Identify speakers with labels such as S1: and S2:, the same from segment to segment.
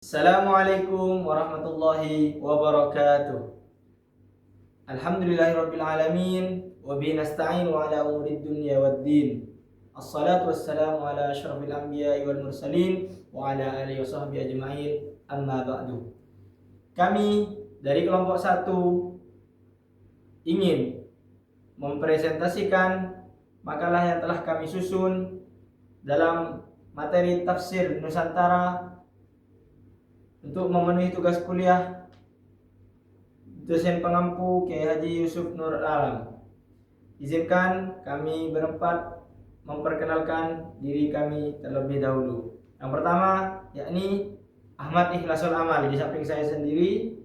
S1: Assalamualaikum warahmatullahi wabarakatuh. Alhamdulillahirabbil alamin wa bihi nasta'inu ala umuri dunya waddin. Assalatu wassalamu ala asyrafil anbiya'i wal mursalin wa ala alihi washabbihi ajma'in. Amma ba'du. Kami dari kelompok 1 ingin mempresentasikan makalah yang telah kami susun dalam materi tafsir Nusantara untuk memenuhi tugas kuliah dosen pengampu Kiai Haji Yusuf Nur Alam. Izinkan kami berempat memperkenalkan diri kami terlebih dahulu. Yang pertama yakni Ahmad Ikhlasul Amal di samping saya sendiri.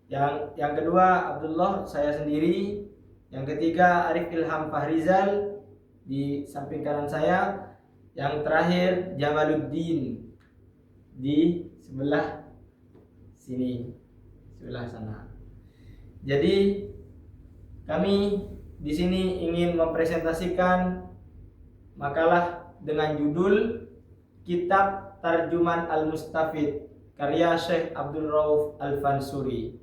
S1: Yang kedua Abdullah, saya sendiri. Yang ketiga Arif Ilham Fahrizal di samping kanan saya. Yang terakhir Jamaluddin di sebelah sini, sebelah sana. Jadi kami di sini ingin mempresentasikan makalah dengan judul Kitab Tarjuman Al-Mustafid karya Syekh Abdul Rauf Al-Fansuri.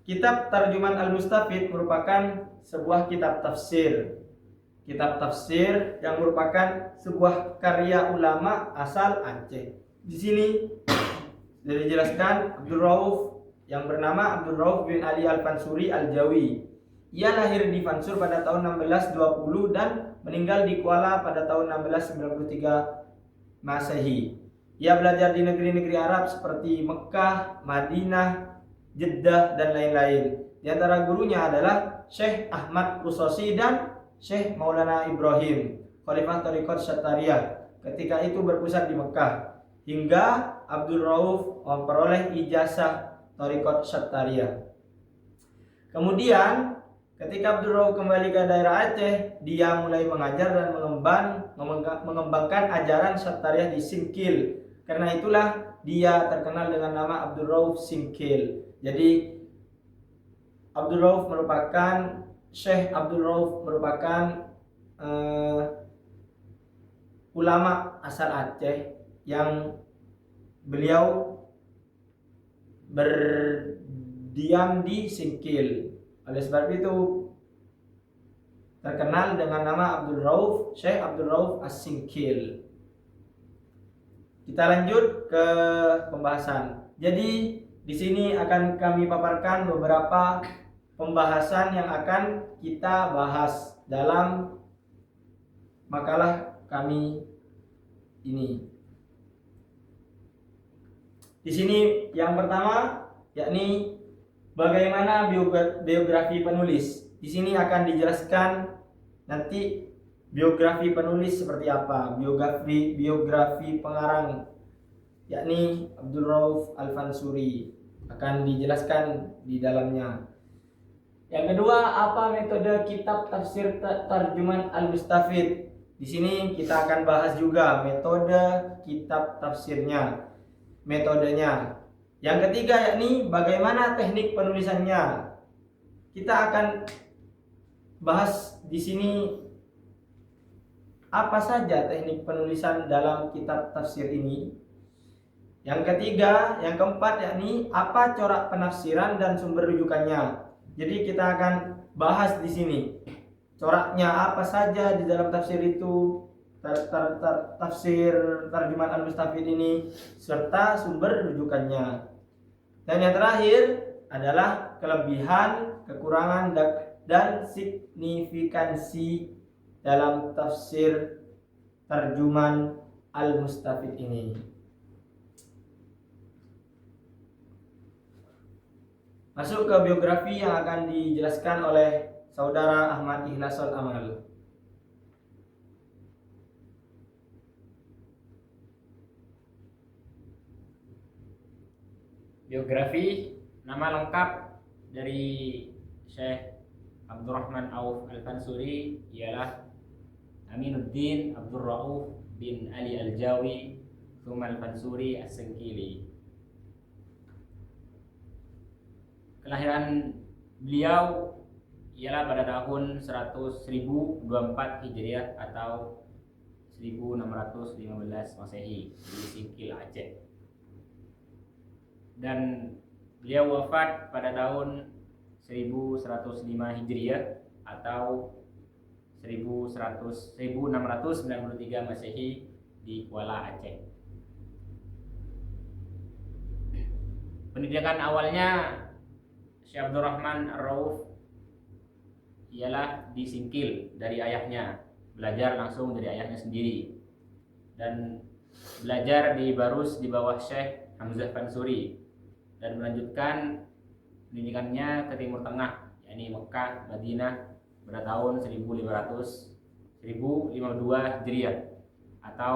S1: Kitab Tarjuman Al-Mustafid merupakan sebuah kitab tafsir. Kitab tafsir yang merupakan sebuah karya ulama asal Aceh. Di sini sudah dijelaskan Abdul Rauf yang bernama Abdul Rauf bin Ali Al-Fansuri Al-Jawi. Ia lahir di Fansur pada tahun 1620 dan meninggal di Kuala pada tahun 1693 Masehi. Ia belajar di negeri-negeri Arab seperti Mekah, Madinah, Jeddah dan lain-lain. Di antara gurunya adalah Syekh Ahmad Usosi dan Syekh Maulana Ibrahim, Khalifah Thariqat Syattariyah, ketika itu berpusat di Mekah, hingga Abdul Rauf memperoleh ijazah Thariqat Syattariyah. Kemudian ketika Abdul Rauf kembali ke daerah Aceh, dia mulai mengajar dan mengembangkan ajaran Syattariyah di Singkil. Karena itulah dia terkenal dengan nama Abdul Rauf Singkil. Jadi Abdul Rauf merupakan Syekh Abdul Rauf merupakan ulama asal Aceh yang beliau berdiam di Singkil. Oleh sebab itu terkenal dengan nama Abdul Rauf, Syekh Abdul Rauf As-Singkil. Kita lanjut ke pembahasan. Jadi di sini akan kami paparkan beberapa pembahasan yang akan kita bahas dalam makalah kami ini. Di sini yang pertama yakni bagaimana biografi penulis. Di sini akan dijelaskan nanti biografi penulis seperti apa, biografi pengarang yakni Abdul Rauf Al-Fansuri akan dijelaskan di dalamnya. Yang kedua, apa metode kitab tafsir Tarjuman Al-Mustafid. Di sini kita akan bahas juga metode kitab tafsirnya, metodenya. Yang ketiga yakni bagaimana teknik penulisannya. Kita akan bahas di sini apa saja teknik penulisan dalam kitab tafsir ini. Yang ketiga, yang keempat yakni apa corak penafsiran dan sumber rujukannya. Jadi kita akan bahas di sini coraknya apa saja di dalam tafsir itu, tafsir Tarjuman Al-Mustafid ini, serta sumber rujukannya. Dan yang terakhir adalah kelebihan, kekurangan dan signifikansi dalam tafsir Tarjuman Al-Mustafid ini. Masuk ke biografi yang akan dijelaskan oleh saudara Ahmad Ikhlasul Amal.
S2: Biografi, nama lengkap dari Syekh Abdurrahman Auf Al-Fansuri ialah Aminuddin Abdul Rauf bin Ali Al-Jawi Thumma Al-Fansuri As-Singkili. Kelahiran beliau ialah pada tahun 1024 Hijriah atau 1615 Masehi di Singkil, Aceh. Dan beliau wafat pada tahun 1105 Hijriah atau 1693 Masehi di Kuala Aceh. Pendidikan awalnya Syekh Abdurrahman Ar-Rauf ialah di Singkil dari ayahnya, belajar langsung dari ayahnya sendiri, dan belajar di Barus di bawah Syekh Hamzah Fansuri, dan melanjutkan pendidikannya ke Timur Tengah, yakni Mekah, Madinah pada tahun 1552 Hijriah atau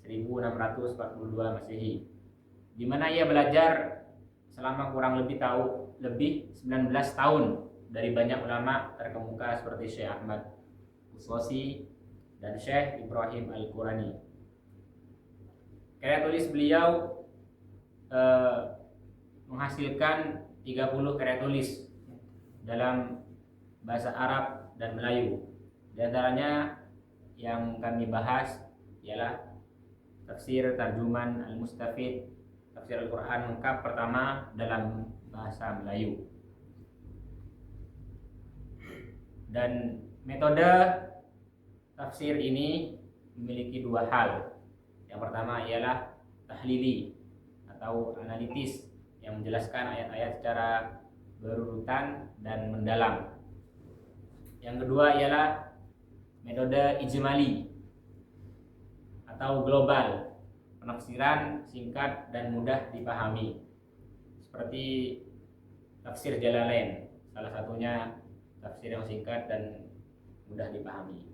S2: 1642 Masehi, di mana ia belajar selama kurang lebih 19 tahun dari banyak ulama terkemuka seperti Syekh Ahmad Uswasi dan Syekh Ibrahim Al-Qurani. Karya tulis beliau menghasilkan 30 karya tulis dalam bahasa Arab dan Melayu. Di antaranya yang kami bahas ialah tafsir Tarjuman Al-Mustafid, tafsir Al-Quran lengkap pertama dalam bahasa Melayu. Dan metode tafsir ini memiliki dua hal. Yang pertama ialah tahlili atau analitis, yang menjelaskan ayat-ayat secara berurutan dan mendalam. Yang kedua ialah metode ijmali atau global, penafsiran singkat dan mudah dipahami, seperti tafsir Jalalain, salah satunya tafsir yang singkat dan mudah dipahami.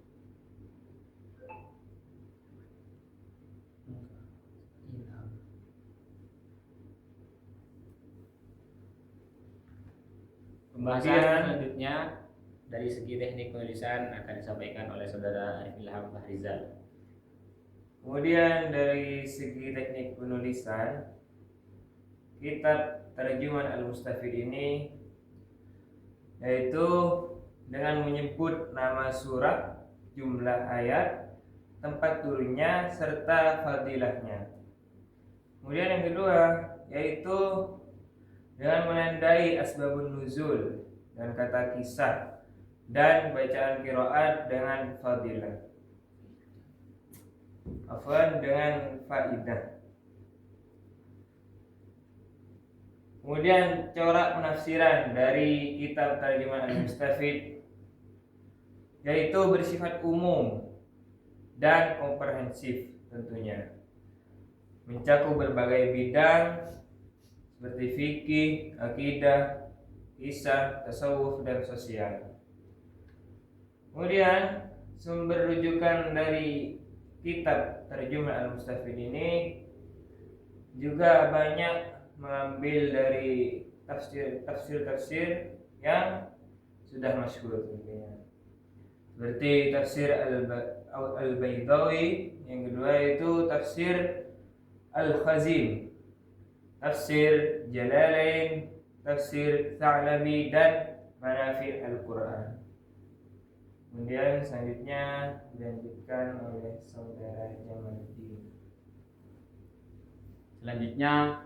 S2: Pembahasan selanjutnya dari segi teknik penulisan akan disampaikan oleh saudara Arif Ilham Fahrizal.
S3: Kemudian dari segi teknik penulisan, kitab Tarjuman Al-Mustafid ini yaitu dengan menyebut nama surah, jumlah ayat, tempat turunnya serta fadilahnya. Kemudian yang kedua yaitu dengan menandai asbabun nuzul dan kata kisah dan bacaan qiraat dengan fadilah. Dengan faidah. Kemudian corak penafsiran dari kitab Tarjuman Al-Mustafid yaitu bersifat umum dan komprehensif tentunya, mencakup berbagai bidang seperti fikih, akidah, kisah, tasawuf, dan sosial. Kemudian sumber rujukan dari kitab Tarjuman Al-Mustafid ini juga banyak mengambil dari tafsir-tafsir yang sudah masyhur tentunya, seperti tafsir Al-Baydawi. Yang kedua itu tafsir Al-Khazin, tafsir Jalalain, tafsir Tha'labi, dan Manafi' Al-Quran. Kemudian selanjutnya dilanjutkan oleh saudara Jamaluddin.
S2: Selanjutnya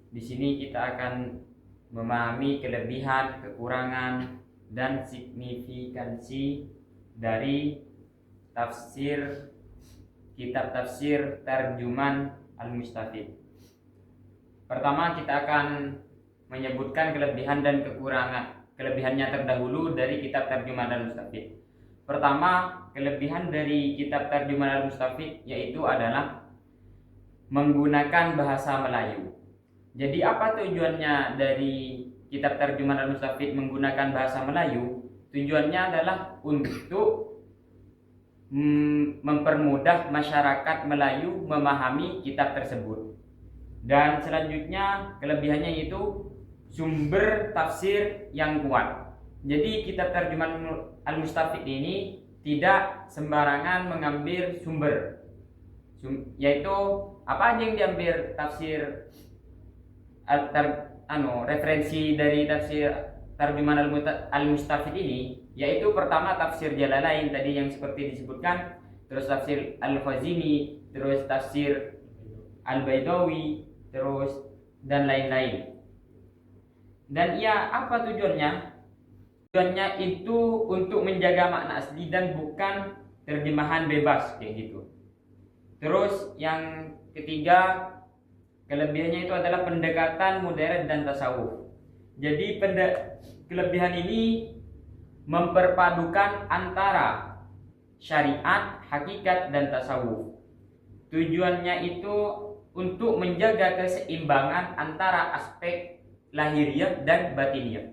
S2: di sini kita akan memahami kelebihan, kekurangan, dan signifikansi dari kitab tafsir Tarjuman Al-Mustafid. Pertama kita akan menyebutkan kelebihan dan kelebihannya terdahulu dari kitab Tarjuman Al-Mustafid. Pertama, kelebihan dari kitab Tarjuman Al-Mustafid yaitu adalah menggunakan bahasa Melayu. Jadi apa tujuannya dari kitab Tarjuman Al-Mustafid menggunakan bahasa Melayu? Tujuannya adalah untuk mempermudah masyarakat Melayu memahami kitab tersebut. Dan selanjutnya kelebihannya itu sumber tafsir yang kuat. Jadi kitab Tarjuman Al-Mustafid ini tidak sembarangan mengambil sumber, yaitu apa aja yang diambil tafsir referensi dari tafsir Tarjuman Al-Mustafid ini, yaitu pertama tafsir Jalalain tadi yang seperti disebutkan, terus tafsir Al-Khazini, terus tafsir Al-Baidawi, terus dan lain-lain. Dan apa tujuannya? Tujuannya itu untuk menjaga makna asli dan bukan terjemahan bebas kayak gitu. Terus yang ketiga, kelebihannya itu adalah pendekatan modern dan tasawuf. Jadi kelebihan ini memperpadukan antara syariat, hakikat, dan tasawuf. Tujuannya itu untuk menjaga keseimbangan antara aspek lahiriah dan batiniah.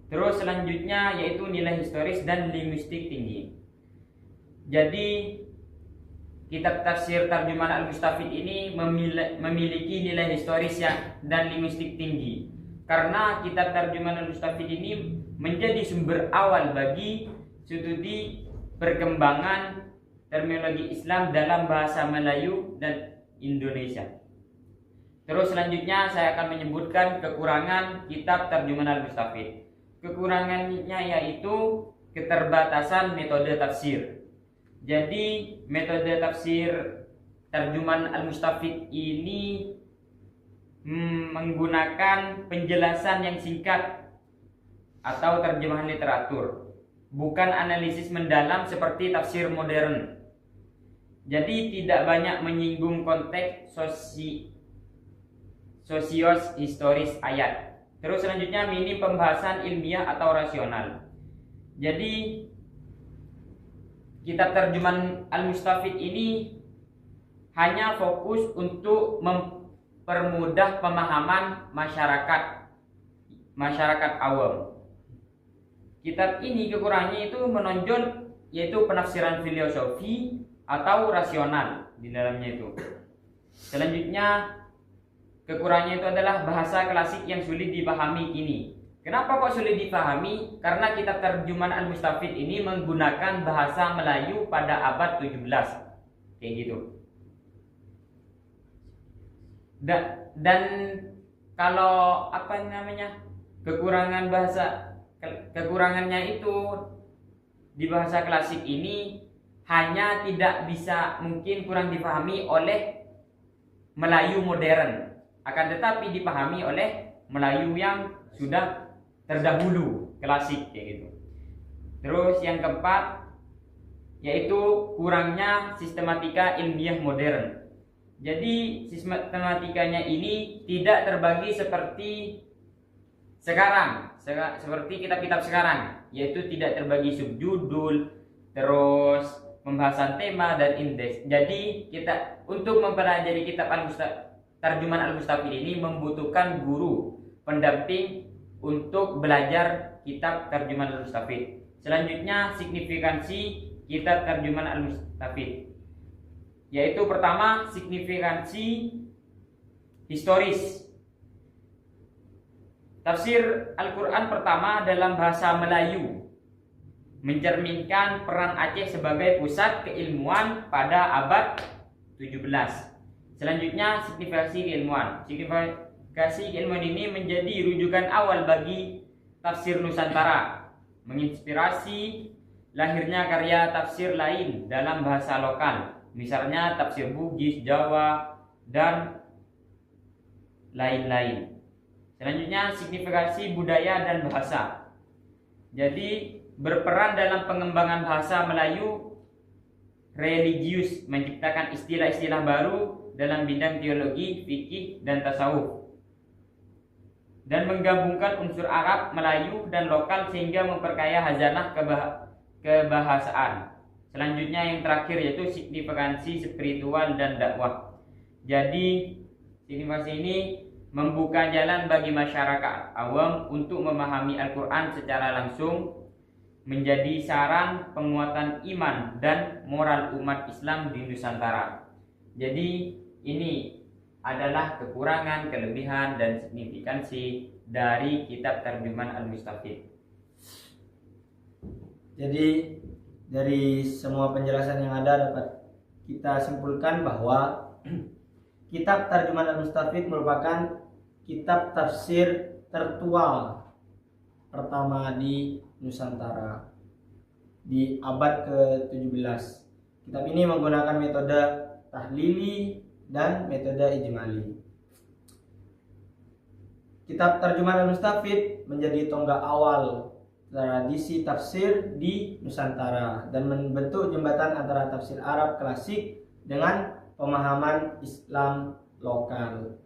S2: Terus selanjutnya yaitu nilai historis dan linguistik tinggi. Jadi kitab tafsir Tarjuman Al-Mustafid ini memiliki nilai historis dan linguistik tinggi. Karena kitab Tarjuman Al-Mustafid ini menjadi sumber awal bagi studi perkembangan terminologi Islam dalam bahasa Melayu dan Indonesia. Terus selanjutnya saya akan menyebutkan kekurangan kitab Tarjuman Al-Mustafid. Kekurangannya yaitu keterbatasan metode tafsir. Jadi metode tafsir Tarjuman Al-Mustafid ini menggunakan penjelasan yang singkat atau terjemahan literatur, bukan analisis mendalam seperti tafsir modern. Jadi tidak banyak menyinggung konteks sosios-historis ayat. Terus selanjutnya minim pembahasan ilmiah atau rasional. Jadi kitab Tarjuman Al-Mustafid ini hanya fokus untuk mempermudah pemahaman masyarakat awam. Kitab ini kekurangannya itu menonjol yaitu penafsiran filosofi atau rasional di dalamnya itu. Selanjutnya kekurangannya itu adalah bahasa klasik yang sulit dipahami kini. Kenapa kok sulit dipahami? Karena kitab Tarjuman Al-Mustafid ini menggunakan bahasa Melayu pada abad 17. Kayak gitu. Dan kalau kekurangannya itu di bahasa klasik ini hanya tidak bisa, mungkin kurang dipahami oleh Melayu modern, akan tetapi dipahami oleh Melayu yang sudah terdahulu, klasik kayak gitu. Terus yang keempat yaitu kurangnya sistematika ilmiah modern. Jadi sistematikanya ini tidak terbagi seperti sekarang, seperti kitab-kitab sekarang, yaitu tidak terbagi subjudul, terus pembahasan tema dan indeks. Jadi kita untuk mempelajari kitab Tarjuman Al-Mustafid ini membutuhkan guru pendamping untuk belajar kitab Tarjuman Al-Mustafid. Selanjutnya signifikansi kitab Tarjuman Al-Mustafid, yaitu pertama signifikansi historis. Tafsir Al-Quran pertama dalam bahasa Melayu mencerminkan peran Aceh sebagai pusat keilmuan pada abad 17. Selanjutnya signifikansi keilmuan. Signifikansi keilmuan ini menjadi rujukan awal bagi tafsir Nusantara, menginspirasi lahirnya karya tafsir lain dalam bahasa lokal, misalnya tafsir Bugis, Jawa, dan lain-lain. Selanjutnya signifikansi budaya dan bahasa. Jadi berperan dalam pengembangan bahasa Melayu religius, menciptakan istilah-istilah baru dalam bidang teologi, fikih, dan tasawuf, dan menggabungkan unsur Arab, Melayu, dan lokal sehingga memperkaya hazanah kebahasaan. Selanjutnya yang terakhir yaitu signifikansi spiritual dan dakwah. Jadi signifikansi ini membuka jalan bagi masyarakat awam untuk memahami Al-Quran secara langsung, menjadi saran penguatan iman dan moral umat Islam di Nusantara. Jadi ini adalah kekurangan, kelebihan, dan signifikansi dari kitab Tarjuman Al-Mustafid.
S1: Jadi dari semua penjelasan yang ada dapat kita simpulkan bahwa kitab Tarjuman Al-Mustafid merupakan kitab tafsir tertua pertama di Nusantara di abad ke-17. Kitab ini menggunakan metode tahlili dan metode ijmali. Kitab Tarjuman Al-Mustafid menjadi tonggak awal tradisi tafsir di Nusantara dan membentuk jembatan antara tafsir Arab klasik dengan pemahaman Islam lokal.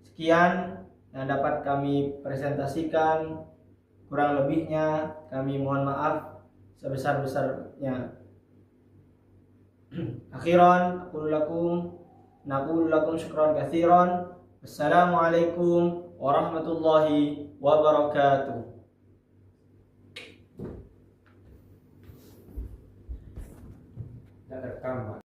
S1: Sekian yang dapat kami presentasikan, kurang lebihnya kami mohon maaf sebesar-besarnya. Akhiran naqulu lakum syukran katsiran. Wassalamualaikum warahmatullahi wabarakatuh.
S3: Tak rekam, Pak.